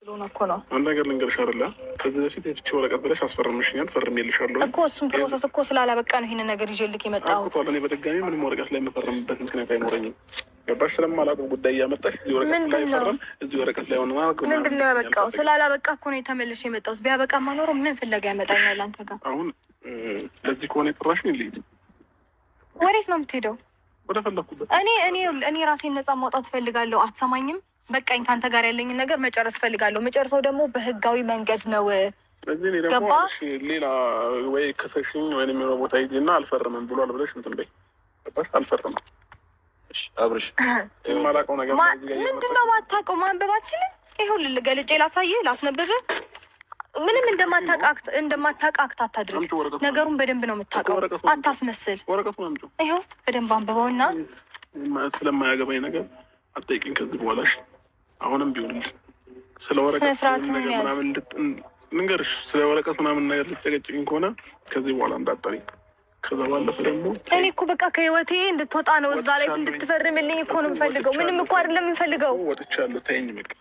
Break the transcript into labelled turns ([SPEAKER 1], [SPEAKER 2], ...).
[SPEAKER 1] አንድ ነገር ልንገርሽ አይደለ? ከዚህ በፊት የፍቺ ወረቀት ብለሽ አስፈርምሽኛል፣ ፈርሜልሻለሁ
[SPEAKER 2] እኮ። እሱም ፕሮሰስ እኮ ስላላበቃ ነው ይሄንን ነገር ይዤልክ የመጣሁት።
[SPEAKER 1] እኔ በድጋሚ ምንም ወረቀት ላይ የምፈርምበት ምክንያት አይኖረኝም። ገባሽ? ስለማላውቀው ጉዳይ እያመጣሽ እዚህ ወረቀት ላይ ፈርም፣ እዚህ ወረቀት ላይ ሆነ ማለት
[SPEAKER 2] ምንድን ነው ያበቃው? ስላላበቃ እኮ ነው የተመለሽ የመጣሁት። ቢያበቃ ማኖሮ ምን ፍለጋ ያመጣኛል አንተ ጋር?
[SPEAKER 1] አሁን ለዚህ ከሆነ የጠራሽኝ ልሂድ።
[SPEAKER 2] ወዴት ነው የምትሄደው?
[SPEAKER 1] ወደ ፈለኩበት።
[SPEAKER 2] እኔ ራሴን ነፃ ማውጣት እፈልጋለሁ። አትሰማኝም? በቃኝ። ከአንተ ጋር ያለኝን ነገር መጨረስ እፈልጋለሁ። መጨረሰው ደግሞ በህጋዊ መንገድ ነው።
[SPEAKER 1] ገባ? ሌላ ወይ ከሰሽኝ ወይም የሆነ ቦታ ሂጂና አልፈርምም ብሏል ብለሽ እንትን በይ። ገባሽ? አልፈርምም። አብርሽ የማላውቀው ነገር
[SPEAKER 2] ምንድን ነው? ማታውቀው ማንበብ አትችልም? ይኸውልህ ገልጬ ላሳይህ፣ ላስነብብህ። ምንም እንደማታውቅ አታድርግ። ነገሩን በደንብ ነው የምታውቀው። አታስመስል።
[SPEAKER 1] ወረቀቱን አምጪው።
[SPEAKER 2] ይኸው በደንብ አንብበውና
[SPEAKER 1] ስለማያገባኝ ነገር አትጠይቂኝ ከዚህ በኋላሽ። አሁንም ቢሆን ስለ ወረቀት ምናምን ልንገርሽ፣ ስለ ወረቀት ምናምን ነገር ልትጨቀጭቅኝ ከሆነ ከዚህ በኋላ እንዳጠሪኝ። ከዛ ባለፈ ደግሞ
[SPEAKER 2] እኔ እኮ በቃ ከህይወቴ እንድትወጣ ነው፣ እዛ ላይ እንድትፈርምልኝ እኮ ነው የምፈልገው። ምንም እኮ አይደለም የምፈልገው።
[SPEAKER 1] ወጥቻለሁ። ተይኝ በቃ።